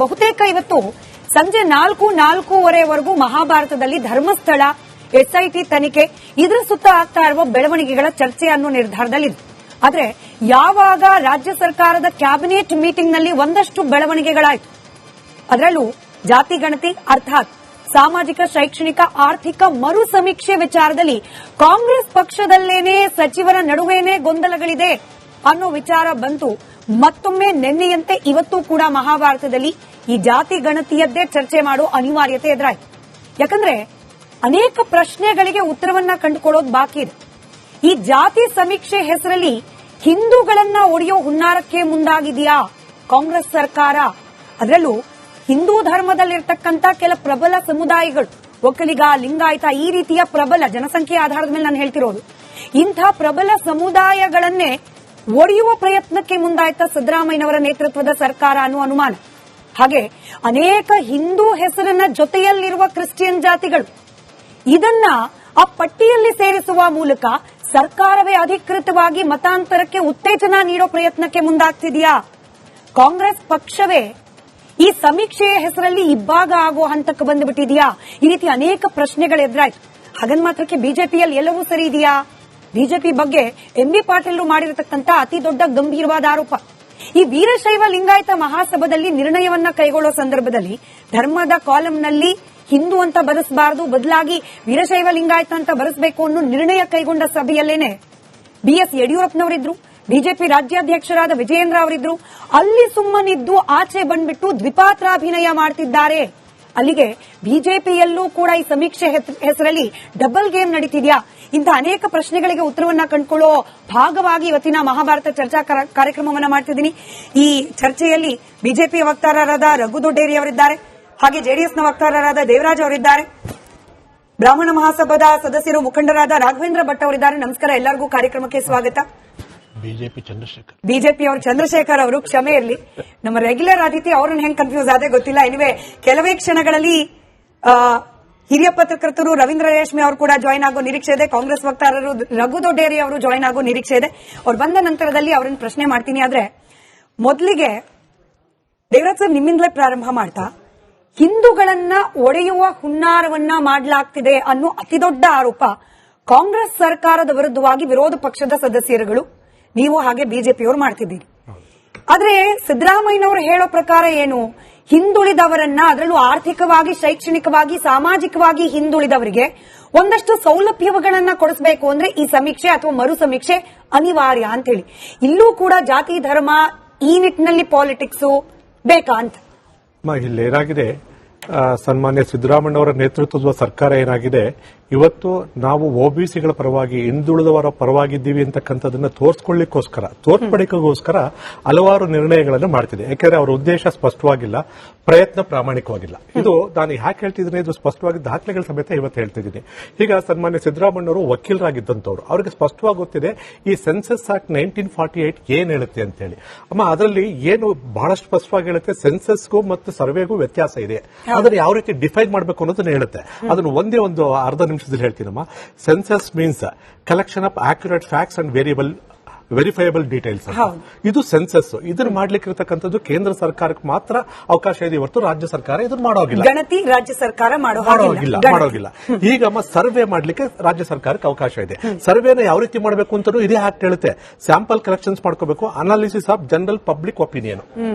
ಬಹುತೇಕ ಇವತ್ತು ಸಂಜೆ 4:45ವರೆಗೂ ಮಹಾಭಾರತದಲ್ಲಿ ಧರ್ಮಸ್ಥಳ ಎಸ್ಐಟಿ ತನಿಖೆ ಇದರ ಸುತ್ತ ಆಗ್ತಾ ಇರುವ ಬೆಳವಣಿಗೆಗಳ ಚರ್ಚೆ ಅನ್ನೋ ನಿರ್ಧಾರದಲ್ಲಿದೆ. ಆದ್ರೆ ಯಾವಾಗ ರಾಜ್ಯ ಸರ್ಕಾರದ ಕ್ಯಾಬಿನೆಟ್ ಮೀಟಿಂಗ್ನಲ್ಲಿ ಒಂದಷ್ಟು ಬೆಳವಣಿಗೆಗಳಾಯಿತು. ಅದರಲ್ಲೂ ಜಾತಿ ಗಣತಿ ಅರ್ಥಾತ್ ಸಾಮಾಜಿಕ ಶೈಕ್ಷಣಿಕ ಆರ್ಥಿಕ ಮರು ಸಮೀಕ್ಷೆ ವಿಚಾರದಲ್ಲಿ ಕಾಂಗ್ರೆಸ್ ಪಕ್ಷದಲ್ಲೇನೆ ಸಚಿವರ ನಡುವೆನೇ ಗೊಂದಲಗಳಿದೆ ಅನ್ನೋ ವಿಚಾರ ಬಂತು. ಮತ್ತೊಮ್ಮೆ ನಿನ್ನೆಯಂತೆ ಇವತ್ತು ಕೂಡ ಮಹಾಭಾರತದಲ್ಲಿ ಈ ಜಾತಿ ಗಣತಿಯದ್ದೇ ಚರ್ಚೆ ಮಾಡೋ ಅನಿವಾರ್ಯತೆ ಎದುರಾಯಿತು. ಯಾಕಂದ್ರೆ ಅನೇಕ ಪ್ರಶ್ನೆಗಳಿಗೆ ಉತ್ತರವನ್ನ ಕಂಡುಕೊಳ್ಳೋದು ಬಾಕಿ ಇದೆ. ಈ ಜಾತಿ ಸಮೀಕ್ಷೆ ಹೆಸರಲ್ಲಿ ಹಿಂದೂಗಳನ್ನ ಒಡೆಯೋ ಹುನ್ನಾರಕ್ಕೆ ಮುಂದಾಗಿದೆಯಾ ಕಾಂಗ್ರೆಸ್ ಸರ್ಕಾರ? ಅದರಲ್ಲೂ ಹಿಂದೂ ಧರ್ಮದಲ್ಲಿರ್ತಕ್ಕಂಥ ಕೆಲ ಪ್ರಬಲ ಸಮುದಾಯಗಳು, ಒಕ್ಕಲಿಗ, ಲಿಂಗಾಯತ, ಈ ರೀತಿಯ ಪ್ರಬಲ ಜನಸಂಖ್ಯೆ ಆಧಾರದ ಮೇಲೆ ನಾನು ಹೇಳ್ತಿರೋದು, ಇಂಥ ಪ್ರಬಲ ಸಮುದಾಯಗಳನ್ನೇ ಒಡೆಯುವ ಪ್ರಯತ್ನಕ್ಕೆ ಮುಂದಾಯ್ತ ಸಿದ್ದರಾಮಯ್ಯನವರ ನೇತೃತ್ವದ ಸರ್ಕಾರ ಅನ್ನುವ ಅನುಮಾನ. ಹಾಗೆ ಅನೇಕ ಹಿಂದೂ ಹೆಸರಿನ ಜೊತೆಯಲ್ಲಿರುವ ಕ್ರಿಶ್ಚಿಯನ್ ಜಾತಿಗಳು, ಇದನ್ನ ಆ ಪಟ್ಟಿಯಲ್ಲಿ ಸೇರಿಸುವ ಮೂಲಕ ಸರ್ಕಾರವೇ ಅಧಿಕೃತವಾಗಿ ಮತಾಂತರಕ್ಕೆ ಉತ್ತೇಜನ ನೀಡೋ ಪ್ರಯತ್ನಕ್ಕೆ ಮುಂದಾಗ್ತಿದೆಯಾ? ಕಾಂಗ್ರೆಸ್ ಪಕ್ಷವೇ ಈ ಸಮೀಕ್ಷೆಯ ಹೆಸರಲ್ಲಿ ಇಬ್ಬಾಗ ಆಗೋ ಹಂತಕ್ಕೆ ಬಂದುಬಿಟ್ಟಿದೆಯಾ? ಈ ರೀತಿ ಅನೇಕ ಪ್ರಶ್ನೆಗಳು ಎದುರಾಯ್ತು. ಹಾಗನ್ ಮಾತ್ರಕ್ಕೆ ಬಿಜೆಪಿಯಲ್ಲಿ ಎಲ್ಲವೂ ಸರಿ ಇದೆಯಾ? ಬಿಜೆಪಿ ಬಗ್ಗೆ ಎಂಬಿ ಪಾಟೀಲ್ ಮಾಡಿರತಕ್ಕಂಥ ಅತಿ ದೊಡ್ಡ ಗಂಭೀರವಾದ ಆರೋಪ, ಈ ವೀರಶೈವ ಲಿಂಗಾಯತ ಮಹಾಸಭಾದಲ್ಲಿ ನಿರ್ಣಯವನ್ನ ಕೈಗೊಳ್ಳೋ ಸಂದರ್ಭದಲ್ಲಿ ಧರ್ಮದ ಕಾಲಂನಲ್ಲಿ ಹಿಂದೂ ಅಂತ ಬರೆಸಬಾರದು, ಬದಲಾಗಿ ವೀರಶೈವ ಲಿಂಗಾಯತ ಅಂತ ಬರೆಸಬೇಕು ಅನ್ನೋ ನಿರ್ಣಯ ಕೈಗೊಂಡ ಸಭೆಯಲ್ಲೇನೆ ಬಿಎಸ್ ಯಡಿಯೂರಪ್ಪನವರಿದ್ರು, ಬಿಜೆಪಿ ರಾಜ್ಯಾಧ್ಯಕ್ಷರಾದ ವಿಜಯೇಂದ್ರ ಅವರಿದ್ರು. ಅಲ್ಲಿ ಸುಮ್ಮನಿದ್ದು ಆಚೆ ಬಂದ್ಬಿಟ್ಟು ದ್ವಿಪಾತ್ರಾಭಿನಯ ಮಾಡ್ತಿದ್ದಾರೆ. ಅಲ್ಲಿಗೆ ಬಿಜೆಪಿಯಲ್ಲೂ ಕೂಡ ಈ ಸಮೀಕ್ಷೆ ಹೆಸರಲ್ಲಿ ಡಬಲ್ ಗೇಮ್ ನಡೀತಿದ್ಯಾ? ಇಂಥ ಅನೇಕ ಪ್ರಶ್ನೆಗಳಿಗೆ ಉತ್ತರವನ್ನ ಕಂಡುಕೊಳ್ಳೋ ಭಾಗವಾಗಿ ಇವತ್ತಿನ ಮಹಾಭಾರತ ಚರ್ಚಾ ಕಾರ್ಯಕ್ರಮವನ್ನ ಮಾಡ್ತಿದ್ದೀನಿ. ಈ ಚರ್ಚೆಯಲ್ಲಿ ಬಿಜೆಪಿ ವಕ್ತಾರರಾದ ರಘು ದೊಡ್ಡೇರಿ ಅವರಿದ್ದಾರೆ, ಹಾಗೆ ಜೆಡಿಎಸ್ನ ವಕ್ತಾರರಾದ ದೇವರಾಜ್ ಅವರಿದ್ದಾರೆ, ಬ್ರಾಹ್ಮಣ ಮಹಾಸಭಾದ ಸದಸ್ಯರು ಮುಖಂಡರಾದ ರಾಘವೇಂದ್ರ ಭಟ್ ಅವರಿದ್ದಾರೆ. ನಮಸ್ಕಾರ, ಎಲ್ಲರಿಗೂ ಕಾರ್ಯಕ್ರಮಕ್ಕೆ ಸ್ವಾಗತ. ಬಿಜೆಪಿ ಅವರು ಚಂದ್ರಶೇಖರ್ ಅವರು, ಕ್ಷಮೆ ಇರಲಿ, ನಮ್ಮ ರೆಗ್ಯುಲರ್ ಅತಿಥಿ ಅವ್ರನ್ನ ಹೆಂಗ್ ಕನ್ಫ್ಯೂಸ್ ಆದ್ರೆ ಗೊತ್ತಿಲ್ಲ. ಎನಿವೆ, ಕೆಲವೇ ಕ್ಷಣಗಳಲ್ಲಿ ಹಿರಿಯ ಪತ್ರಕರ್ತರು ರವೀಂದ್ರ ರೇಷ್ಮೆ ಅವರು ಕೂಡ ಜಾಯಿನ್ ಆಗೋ ನಿರೀಕ್ಷೆ ಇದೆ. ಕಾಂಗ್ರೆಸ್ ವಕ್ತಾರರು ರಘು ದೊಡ್ಡೇರಿ ಅವರು ಜಾಯಿನ್ ಆಗೋ ನಿರೀಕ್ಷೆ ಇದೆ. ಅವ್ರು ಬಂದ ನಂತರದಲ್ಲಿ ಅವ್ರನ್ನ ಪ್ರಶ್ನೆ ಮಾಡ್ತೀನಿ. ಆದ್ರೆ ಮೊದಲಿಗೆ ದೇವರಾಜ್ ಸರ್, ನಿಮ್ಮಿಂದಲೇ ಪ್ರಾರಂಭ ಮಾಡ್ತಾ, ಹಿಂದೂಗಳನ್ನ ಒಡೆಯುವ ಹುನ್ನಾರವನ್ನ ಮಾಡಲಾಗ್ತಿದೆ ಅನ್ನೋ ಅತಿದೊಡ್ಡ ಆರೋಪ ಕಾಂಗ್ರೆಸ್ ಸರ್ಕಾರದ ವಿರುದ್ಧವಾಗಿ ವಿರೋಧ ಪಕ್ಷದ ಸದಸ್ಯರುಗಳು, ನೀವು ಹಾಗೆ ಬಿಜೆಪಿಯವರು ಮಾಡ್ತಿದ್ದೀರಿ. ಆದ್ರೆ ಸಿದ್ದರಾಮಯ್ಯನವರು ಹೇಳೋ ಪ್ರಕಾರ ಏನು, ಹಿಂದುಳಿದವರನ್ನ, ಅದರಲ್ಲೂ ಆರ್ಥಿಕವಾಗಿ, ಶೈಕ್ಷಣಿಕವಾಗಿ, ಸಾಮಾಜಿಕವಾಗಿ ಹಿಂದುಳಿದವರಿಗೆ ಒಂದಷ್ಟು ಸೌಲಭ್ಯಗಳನ್ನ ಕೊಡಿಸಬೇಕು ಅಂದ್ರೆ ಈ ಸಮೀಕ್ಷೆ ಅಥವಾ ಮರು ಸಮೀಕ್ಷೆ ಅನಿವಾರ್ಯ ಅಂತ ಹೇಳಿ. ಇಲ್ಲೂ ಕೂಡ ಜಾತಿ ಧರ್ಮ ಈ ನಿಟ್ಟಿನಲ್ಲಿ ಪಾಲಿಟಿಕ್ಸ್ ಬೇಕಾ ಅಂತ? ಇಲ್ಲೇನಾಗಿದೆ, ಸನ್ಮಾನ್ಯ ಸಿದ್ದರಾಮಯ್ಯನವರ ನೇತೃತ್ವದ ಸರ್ಕಾರ ಏನಾಗಿದೆ, ಇವತ್ತು ನಾವು ಒಬಿಸಿಗಳ ಪರವಾಗಿ, ಹಿಂದುಳಿದವರ ಪರವಾಗಿದ್ದೀವಿ ಅಂತಕ್ಕಂಥದನ್ನ ತೋರಿಸ್ಕೊಳ್ಳಿಕ್ಕೋಸ್ಕರ, ತೋರ್ಪಡಿಕೆಗೋಸ್ಕರ ಹಲವಾರು ನಿರ್ಣಯಗಳನ್ನು ಮಾಡ್ತಿದೆ. ಯಾಕೆಂದ್ರೆ ಅವರ ಉದ್ದೇಶ ಸ್ಪಷ್ಟವಾಗಿಲ್ಲ, ಪ್ರಯತ್ನ ಪ್ರಾಮಾಣಿಕವಾಗಿಲ್ಲ. ಇದು ನಾನು ಯಾಕೆ ಹೇಳ್ತಿದ್ದೀನಿ, ಇದು ಸ್ಪಷ್ಟವಾಗಿ ದಾಖಲೆಗಳ ಸಮೇತ ಇವತ್ತು ಹೇಳ್ತಿದ್ದೀನಿ. ಈಗ ಸನ್ಮಾನ್ಯ ಸಿದ್ದರಾಮಯ್ಯನವರು ವಕೀಲರಾಗಿದ್ದಂಥವ್ರು, ಅವರಿಗೆ ಸ್ಪಷ್ಟವಾಗಿ ಗೊತ್ತಿದೆ ಈ ಸೆನ್ಸಸ್ ಆಕ್ಟ್ 1948 ಏನ್ ಹೇಳುತ್ತೆ ಅಂತ ಹೇಳಿ. ಅಮ್ಮ, ಅದರಲ್ಲಿ ಏನು ಬಹಳಷ್ಟು ಸ್ಪಷ್ಟವಾಗಿ ಹೇಳುತ್ತೆ, ಸೆನ್ಸಸ್ಗೂ ಮತ್ತು ಸರ್ವೆಗೂ ವ್ಯತ್ಯಾಸ ಇದೆ, ಅದನ್ನ ಯಾವ ರೀತಿ ಡಿಫೈನ್ ಮಾಡಬೇಕು ಅನ್ನೋದನ್ನ ಹೇಳುತ್ತೆ. ಅದನ್ನು ಒಂದೇ ಒಂದು ಅರ್ಧ ನಿಮಿಷದಲ್ಲಿ ಹೇಳ್ತೀನಮ್ಮ. Census means collection of accurate facts and verifiable details. ಇದು ಸೆನ್ಸಸ್. ಇದನ್ನ ಮಾಡ್ಲಿಕ್ಕೆ ಇರತಕ್ಕಂಥದ್ದು ಕೇಂದ್ರ ಸರ್ಕಾರಕ್ಕೆ ಮಾತ್ರ ಅವಕಾಶ ಇದೆ, ಇವತ್ತು ರಾಜ್ಯ ಸರ್ಕಾರ ಇದನ್ನ ಮಾಡೋಗಿಲ್ಲ. ಗಣತಿ ರಾಜ್ಯ ಸರ್ಕಾರ ಮಾಡೋಗಿಲ್ಲ. ಈಗಮ್ಮ ಸರ್ವೆ ಮಾಡ್ಲಿಕ್ಕೆ ರಾಜ್ಯ ಸರ್ಕಾರಕ್ಕೆ ಅವಕಾಶ ಇದೆ. ಸರ್ವೆನ ಯಾವ ರೀತಿ ಮಾಡಬೇಕು ಅಂತ ಇದೇ ಆಕ್ಟ್ ಹೇಳುತ್ತೆ. ಸ್ಯಾಂಪಲ್ ಕಲೆಕ್ಷನ್ಸ್ ಮಾಡ್ಕೋಬೇಕು, analysis of general public opinion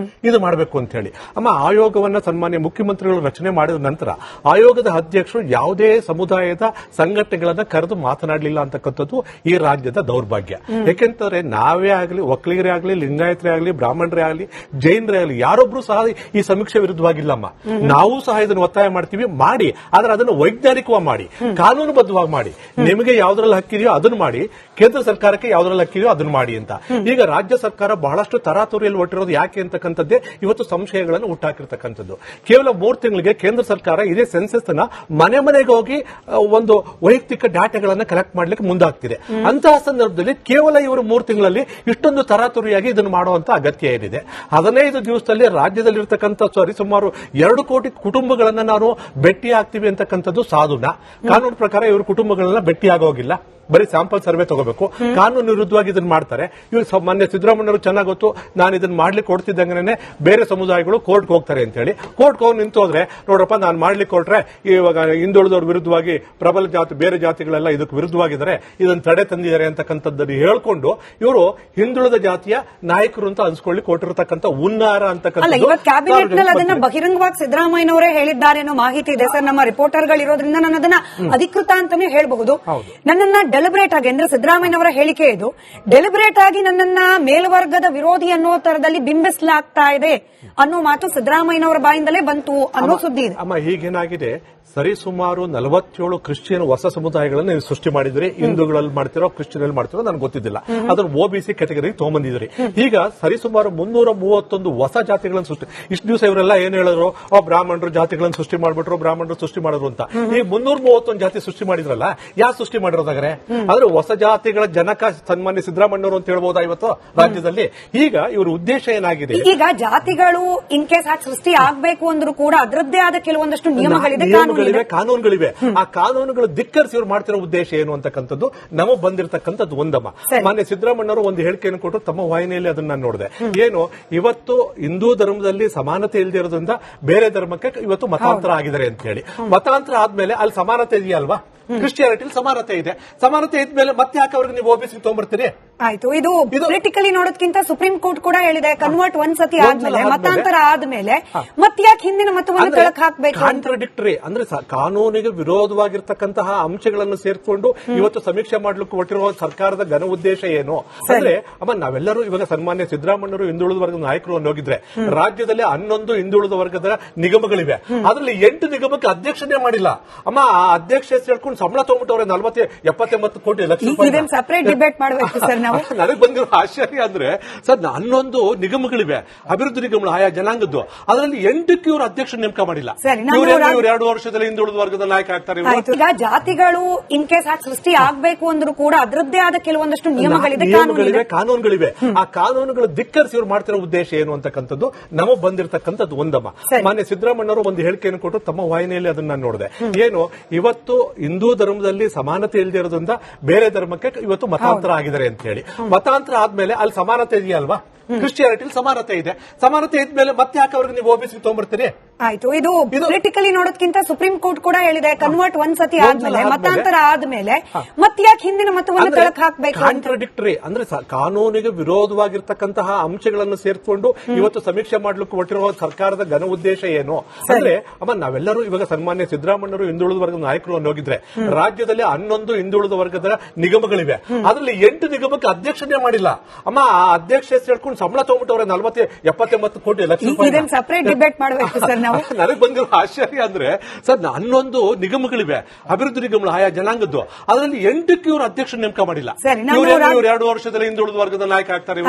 ಇದು ಮಾಡಬೇಕು ಅಂತ ಹೇಳಿ. ಅಮ್ಮ, ಆಯೋಗವನ್ನ ಸನ್ಮಾನ್ಯ ಮುಖ್ಯಮಂತ್ರಿಗಳು ರಚನೆ ಮಾಡಿದ ನಂತರ ಆಯೋಗದ ಅಧ್ಯಕ್ಷರು ಯಾವುದೇ ಸಮುದಾಯದ ಸಂಘಟನೆಗಳನ್ನ ಕರೆದು ಮಾತನಾಡಲಿಲ್ಲ ಅಂತಕ್ಕಂಥದ್ದು ಈ ರಾಜ್ಯದ ದೌರ್ಭಾಗ್ಯ. ಯಾಕೆಂತಂದ್ರೆ ನಾವೇ ಆಗಲಿ, ಒಕ್ಕಲಿಗರೇ ಆಗಲಿ, ಲಿಂಗಾಯತರೇ ಆಗಲಿ, ಬ್ರಾಹ್ಮಣರೇ ಆಗಲಿ, ಜೈನರೇ ಆಗಲಿ, ಯಾರೊಬ್ರು ಸಹ ಈ ಸಮೀಕ್ಷೆ ವಿರುದ್ಧವಾಗಿಲ್ಲಮ್ಮ. ನಾವು ಸಹ ಇದನ್ನು ಒತ್ತಾಯ ಮಾಡ್ತೀವಿ, ಮಾಡಿ, ಆದ್ರೆ ಅದನ್ನು ವೈಜ್ಞಾನಿಕವಾಗಿ ಮಾಡಿ, ಕಾನೂನುಬದ್ಧವಾಗಿ ಮಾಡಿ. ನಿಮಗೆ ಯಾವ್ದ್ರಲ್ಲಿ ಹಕ್ಕಿದೆಯೋ ಅದನ್ನು ಮಾಡಿ, ಕೇಂದ್ರ ಸರ್ಕಾರಕ್ಕೆ ಯಾವ್ದ್ರಲ್ಲಿ ಹಕ್ಕಿದೆಯೋ ಅದನ್ನು ಮಾಡಿ ಅಂತ. ಈಗ ರಾಜ್ಯ ಸರ್ಕಾರ ಬಹಳಷ್ಟು ತರಾತುರಿಯಲ್ಲಿ ಹೊಟ್ಟಿರೋದು ಯಾಕೆ ಅಂತಕ್ಕಂಥದ್ದೇ ಇವತ್ತು ಸಂಶಯಗಳನ್ನು ಹುಟ್ಟಾಕಿರ್ತಕ್ಕಂಥದ್ದು. ಕೇವಲ 3 ತಿಂಗಳಿಗೆ ಕೇಂದ್ರ ಸರ್ಕಾರ ಇದೇ ಸೆನ್ಸಸ್ ನ ಮನೆ ಮನೆಗೆ ಹೋಗಿ ಒಂದು ವೈಯಕ್ತಿಕ ಡಾಟಾಗಳನ್ನ ಕಲೆಕ್ಟ್ ಮಾಡ್ಲಿಕ್ಕೆ ಮುಂದಾಗ್ತಿದೆ. ಅಂತಹ ಸಂದರ್ಭದಲ್ಲಿ ಕೇವಲ ಇವರು 3 ತಿಂಗಳಲ್ಲಿ ಇಷ್ಟೊಂದು ತರಾತುರಿಯಾಗಿ ಇದನ್ನು ಮಾಡುವಂತ ಅಗತ್ಯ ಏನಿದೆ? 15 ದಿವಸದಲ್ಲಿ ರಾಜ್ಯದಲ್ಲಿರ್ತಕ್ಕಂಥ ಸರಿಸುಮಾರು 2 ಕೋಟಿ ಕುಟುಂಬಗಳನ್ನ ನಾವು ಭೇಟಿ ಆಗ್ತೀವಿ ಅಂತಕ್ಕಂಥದ್ದು ಸಾಧುನಾ? ಕಾನೂನು ಪ್ರಕಾರ ಇವರು ಕುಟುಂಬಗಳನ್ನ ಭೇಟಿ ಆಗೋಗಿಲ್ಲ, ಬರೀ ಸ್ಯಾಂಪಲ್ ಸರ್ವೆ ತಗೋಬೇಕು. ಕಾನೂನು ವಿರುದ್ಧವಾಗಿ ಇದನ್ನ ಮಾಡ್ತಾರೆ. ಇವರು ಮೊನ್ನೆ ಸಿದ್ದರಾಮಯ್ಯವರು ಚೆನ್ನಾಗಿ ಗೊತ್ತು, ನಾನು ಇದನ್ನ ಮಾಡ್ಲಿಕ್ಕೆ ಕೊಡ್ತಿದ್ದಂಗೆ ಬೇರೆ ಸಮುದಾಯಗಳು ಕೋರ್ಟ್ಗೆ ಹೋಗ್ತಾರೆ ಅಂತ ಹೇಳಿ. ಕೋರ್ಟ್ಗೆ ಹೋಗಿ ನಿಂತು ಹೋದ್ರೆ, ನೋಡಪ್ಪ ನಾನು ಮಾಡ್ಲಿಕ್ಕೆ ಕೊಟ್ರೆ ಇವಾಗ ಹಿಂದುಳಿದವ್ರ ವಿರುದ್ಧವಾಗಿ ಪ್ರಬಲ ಜಾತಿ ಬೇರೆ ಜಾತಿಗಳೆಲ್ಲ ಇದಕ್ಕೆ ವಿರುದ್ಧವಾಗಿದ್ದಾರೆ, ಇದನ್ನು ತಡೆ ತಂದಿದ್ದಾರೆ ಅಂತಕ್ಕಂಥದ್ದನ್ನು ಹೇಳ್ಕೊಂಡು ಇವರು ಹಿಂದುಳಿದ ಜಾತಿಯ ನಾಯಕರು ಅಂತ ಅನ್ಸ್ಕೊಳ್ಳಿ ಕೊಟ್ಟಿರತಕ್ಕಂಥ ಉನ್ನಾರ ಅಲ್ಲ, ಇವತ್ತು ಕ್ಯಾಬಿನೆಟ್ ನಲ್ಲಿ ಅದನ್ನ ಬಹಿರಂಗವಾಗಿ ಸಿದ್ದರಾಮಯ್ಯನವರೇ ಹೇಳಿದ್ದಾರೆ ಅನ್ನೋ ಮಾಹಿತಿ ಇದೆ ಸರ್. ನಮ್ಮ ರಿಪೋರ್ಟರ್ಗಳಿರೋದ್ರಿಂದ ನಾನು ಅದನ್ನ ಅಧಿಕೃತ ಅಂತಾನೆ ಹೇಳಬಹುದು. ನನ್ನನ್ನ ಡೆಲಿಬ್ರೇಟ್ ಆಗಿ ಅಂದ್ರೆ ಸಿದ್ದರಾಮಯ್ಯನವರ ಹೇಳಿಕೆ ಇದು, ಡೆಲಿಬ್ರೇಟ್ ಆಗಿ ನನ್ನನ್ನ ಮೇಲ್ವರ್ಗದ ವಿರೋಧಿ ಅನ್ನೋ ತರದಲ್ಲಿ ಬಿಂಬಿಸಲಾಗ್ತಾ ಇದೆ ಅನ್ನೋ ಮಾತು ಸಿದ್ದರಾಮಯ್ಯನವರ ಬಾಯಿಂದಲೇ ಬಂತು ಅನ್ನೋ ಸುದ್ದಿ ಇದೆ. ಅಮ್ಮ, ಹೀಗೇನಾಗಿದೆ, ಸರಿಸುಮಾರು 47 ಕ್ರಿಶ್ಚಿಯನ್ ಹೊಸ ಸಮುದಾಯಗಳನ್ನು ನೀವು ಸೃಷ್ಟಿ ಮಾಡಿದ್ರಿ. ಹಿಂದೂಗಳಲ್ಲಿ ಮಾಡ್ತಿರೋ, ಕ್ರಿಶ್ಚಿಯನ್ ಮಾಡ್ತಿರೋ ನನಗೆ ಗೊತ್ತಿದ್ದಿಲ್ಲ. ಅದನ್ನು OBC ಕ್ಯಾಟಗರಿಗೆ ತಗೊಂಡ್ಬಂದಿದ್ರಿ. ಈಗ ಸರಿಸುಮಾರು 331 ಹೊಸ ಜಾತಿಗಳನ್ನು ಸೃಷ್ಟಿ. ಇಷ್ಟು ದಿವಸ ಇವರೆಲ್ಲ ಏನ್ ಹೇಳಿದ್ರು, ಬ್ರಾಹ್ಮಣರು ಜಾತಿಗಳನ್ನು ಸೃಷ್ಟಿ ಮಾಡ್ಬಿಟ್ರು, ಬ್ರಾಹ್ಮಣರು ಸೃಷ್ಟಿ ಮಾಡಿದ್ರು ಅಂತ. ಈ 331 ಜಾತಿ ಸೃಷ್ಟಿ ಮಾಡಿದ್ರಲ್ಲ, ಯಾರು ಸೃಷ್ಟಿ ಮಾಡಿರೋದಾಗ್ರೆ? ಆದ್ರೆ ಹೊಸ ಜಾತಿಗಳ ಜನಕ ಸನ್ಮಾನ್ಯ ಸಿದ್ದರಾಮಯ್ಯವರು ಅಂತ ಹೇಳ್ಬೋದಾ ಇವತ್ತು ರಾಜ್ಯದಲ್ಲಿ? ಈಗ ಇವ್ರ ಉದ್ದೇಶ ಏನಾಗಿದೆ? ಈಗ ಜಾತಿಗಳು ಇನ್ ಕೇಸ್ ಹಾಕಿ ಸೃಷ್ಟಿ ಆಗ್ಬೇಕು ಅಂದ್ರೂ ಕೂಡ ಅದರದ್ದೇ ಆದ ಕೆಲವೊಂದಷ್ಟು ನಿಯಮಗಳಿದೆ, ಕಾನೂನುಗಳಿವೆ. ಆ ಕಾನೂನುಗಳು ಧಿಕ್ಕರಿಸಿ ಇವರು ಮಾಡ್ತಿರೋ ಉದ್ದೇಶ ಏನು ಅಂತಕ್ಕಂಥದ್ದು ನಮಗೆ ಬಂದಿರತಕ್ಕಂಥದ್ದು ಒಂದಮ್ಮ. ಮಾನ್ಯ ಸಿದ್ದರಾಮಯ್ಯವರು ಒಂದು ಹೇಳಿಕೆಯನ್ನು ಕೊಟ್ಟು ತಮ್ಮ ವಾಹಿನಿಯಲ್ಲಿ ಅದನ್ನ ನಾನು ನೋಡಿದೆ. ಏನು, ಇವತ್ತು ಹಿಂದೂ ಧರ್ಮದಲ್ಲಿ ಸಮಾನತೆ ಇಲ್ಲದೆ ಇರೋದ್ರಿಂದ ಬೇರೆ ಧರ್ಮಕ್ಕೆ ಇವತ್ತು ಮತಾಂತರ ಆಗಿದ್ದಾರೆ ಅಂತ ಹೇಳಿ. ಮತಾಂತರ ಆದ್ಮೇಲೆ ಅಲ್ಲಿ ಸಮಾನತೆ ಇದೆಯಲ್ವಾ? ಕ್ರಿಶ್ಚಿಯಾನಿಟಿ ಸಮಾನತೆ ಇದೆ. ಸಮಾನತೆ ಇದ್ಮೇಲೆ ಮತ್ತೆ ಯಾಕೆ ಅವ್ರಿಗೆ ನೀವು OBC ತಗೊಂಡ್ಬರ್ತೀರಿ? ಆಯ್ತು, ಇದು ಪೊಲಿಟಿಕಲಿ ನೋಡೋದಕ್ಕಿಂತ ಸುಪ್ರೀಂ ಕೋರ್ಟ್ ಕೂಡ ಹೇಳಿದೆ, ಕನ್ವರ್ಟ್ ಒಂದ್ಸತಿ ಆದ್ಮೇಲೆ ಮತಾಂತರ ಆದ್ಮೇಲೆ ಮತ್ತೆ ಯಾಕೆ ಹಿಂದಿನ ಮತವನ್ನು ಕೆಳಕ್ ಹಾಕ್ಬೇಕು? ಕಾಂಟ್ರಡಿಕ್ಟರಿ ಅಂದ್ರೆ ಕಾನೂನಿಗೆ ವಿರೋಧವಾಗಿರ್ತಕ್ಕಂತಹ ಅಂಶಗಳನ್ನು ಸೇರ್ಕೊಂಡು ಇವತ್ತು ಸಮೀಕ್ಷೆ ಮಾಡ್ಲಿಕ್ಕೆ ಹೊರಟಿರುವ ಸರ್ಕಾರದ ಘನ ಉದ್ದೇಶ ಏನು ಅಂದ್ರೆ, ಅಮ್ಮ ನಾವೆಲ್ಲರೂ ಇವಾಗ ಸನ್ಮಾನ್ಯ ಸಿದ್ದರಾಮಯ್ಯವರು ಹಿಂದುಳಿದ ವರ್ಗದ ನಾಯಕರು ಹೋಗಿದ್ರೆ ರಾಜ್ಯದಲ್ಲಿ 11 ಹಿಂದುಳಿದ ವರ್ಗದ ನಿಗಮಗಳಿವೆ. ಅದರಲ್ಲಿ 8 ನಿಗಮಕ್ಕೆ ಅಧ್ಯಕ್ಷನೇ ಮಾಡಿಲ್ಲ. ಅಮ್ಮ, ಆ ಅಧ್ಯಕ್ಷ ಹೇಳ್ಕೊಂಡು ಸಂಬಳ ತಗೊಂಡ್ಬಿಟ್ಟವ್ರೆ 70-80 ಕೋಟಿ ಲಕ್ಷ. ಸಪರೇಟ್ ಡಿಬೇಟ್ ಮಾಡಬೇಕು ಸರ್. ನನಗೆ ಬಂದಿರೋ ಆಶ್ಚರ್ಯ ಅಂದ್ರೆ ಸರ್, 11 ನಿಗಮಗಳಿವೆ, ಅಭಿವೃದ್ಧಿ ನಿಗಮಗಳು ಆಯಾ ಜನಾಂಗದ್ದು. ಅದರಲ್ಲಿ 8ಕ್ಕೆ ಇವರು ಅಧ್ಯಕ್ಷ ನೇಮಕ ಮಾಡಿಲ್ಲ. ಇವರು 2 ವರ್ಷದಲ್ಲಿ ಹಿಂದುಳಿದ ವರ್ಗದ ನಾಯಕ ಆಗ್ತಾರೆ. ಈಗ ಜಾತಿಗಳು ಇನ್ ಕೇಸ್ ಹಾಕಿ ಸೃಷ್ಟಿ ಆಗ್ಬೇಕು ಅಂದ್ರೂ ಕೂಡ ಅದರದ್ದೇ ಆದ ಕೆಲವೊಂದಷ್ಟು ನಿಯಮಗಳಿದೆ, ಕಾನೂನುಗಳಿವೆ. ಆ ಕಾನೂನುಗಳು ಧಿಕ್ಕರಿಸಿ ಇವರು ಮಾಡ್ತಿರೋ ಉದ್ದೇಶ ಏನು ಅಂತಕ್ಕಂಥದ್ದು ನಮಗೆ ಬಂದಿರತಕ್ಕಂಥದ್ದು ಒಂದಮ್ಮ. ಮಾನ್ಯ ಸಿದ್ದರಾಮಯ್ಯವರು ಒಂದು ಹೇಳಿಕೆಯನ್ನು ಕೊಟ್ಟು ತಮ್ಮ ವಾಹಿನಿಯಲ್ಲಿ ಅದನ್ನ ನಾನು ನೋಡಿದೆ. ಏನು, ಇವತ್ತು ಹಿಂದೂ ಧರ್ಮದಲ್ಲಿ ಸಮಾನತೆ ಇಲ್ಲದೆ ಇರೋದ್ರಿಂದ ಬೇರೆ ಧರ್ಮಕ್ಕೆ ಇವತ್ತು ಮತಾಂತರ ಆಗಿದ್ದಾರೆ ಅಂತ ಹೇಳಿ. ಮತಾಂತರ ಆದ್ಮೇಲೆ ಅಲ್ಲಿ ಸಮಾನತೆ ಇದೆಯಲ್ವಾ? ಕ್ರಿಶ್ಚಿಯಾನಿಟಿ ಸಮಾನತೆ ಇದೆ. ಸಮಾನತೆ ಇದ್ಮೇಲೆ ಮತ್ತೆ ಯಾಕೆ ಅವ್ರಿಗೆ ನೀವು OBC ತಗೊಂಡ್ಬರ್ತೀರಿ? ಆಯ್ತು, ಇದು ಪೊಲಿಟಿಕಲಿ ನೋಡೋದಕ್ಕಿಂತ ಸುಪ್ರೀಂ ಕೋರ್ಟ್ ಕೂಡ ಹೇಳಿದೆ, ಕನ್ವರ್ಟ್ ಒಂದ್ಸತಿ ಆದ್ಮೇಲೆ ಮತಾಂತರ ಆದ್ಮೇಲೆ ಮತ್ತೆ ಯಾಕೆ ಹಿಂದಿನ ಮತವನ್ನು ಕೆಳಕ್ ಹಾಕ್ಬೇಕು? ಕಾಂಟ್ರಡಿಕ್ಟರಿ ಅಂದ್ರೆ ಕಾನೂನಿಗೆ ವಿರೋಧವಾಗಿರ್ತಕ್ಕಂತಹ ಅಂಶಗಳನ್ನು ಸೇರ್ಕೊಂಡು ಇವತ್ತು ಸಮೀಕ್ಷೆ ಮಾಡ್ಲಿಕ್ಕೆ ಹೊರಟಿರುವ ಸರ್ಕಾರದ ಘನ ಉದ್ದೇಶ ಏನು ಅಂದ್ರೆ, ಅಮ್ಮ ನಾವೆಲ್ಲರೂ ಇವಾಗ ಸನ್ಮಾನ್ಯ ಸಿದ್ದರಾಮಯ್ಯವರು ಹಿಂದುಳಿದ ವರ್ಗದ ನಾಯಕರು ಹೋಗಿದ್ರೆ ರಾಜ್ಯದಲ್ಲಿ 11 ಹಿಂದುಳಿದ ವರ್ಗದ ನಿಗಮಗಳಿವೆ. ಅದರಲ್ಲಿ 8 ನಿಗಮಕ್ಕೆ ಅಧ್ಯಕ್ಷನೇ ಮಾಡಿಲ್ಲ. ಅಮ್ಮ, ಆ ಅಧ್ಯಕ್ಷ ಹೇಳ್ಕೊಂಡು ಸಂಬಳ ತಗೊಂಡ್ಬಿಟ್ಟವ್ರೆ 70-80 ಕೋಟಿ ಲಕ್ಷ. ಸಪರೇಟ್ ಡಿಬೇಟ್ ಮಾಡಬೇಕು ಸರ್. ನನಗೆ ಬಂದಿರೋ ಆಶ್ಚರ್ಯ ಅಂದ್ರೆ ಸರ್, 11 ನಿಗಮಗಳಿವೆ, ಅಭಿವೃದ್ಧಿ ನಿಗಮಗಳು ಆಯಾ ಜನಾಂಗದ್ದು. ಅದರಲ್ಲಿ 8ಕ್ಕೆ ಇವರು ಅಧ್ಯಕ್ಷ ನೇಮಕ ಮಾಡಿಲ್ಲ. ಇವರು 2 ವರ್ಷದಲ್ಲಿ ಹಿಂದುಳಿದ ವರ್ಗದ ನಾಯಕ ಆಗ್ತಾರೆ.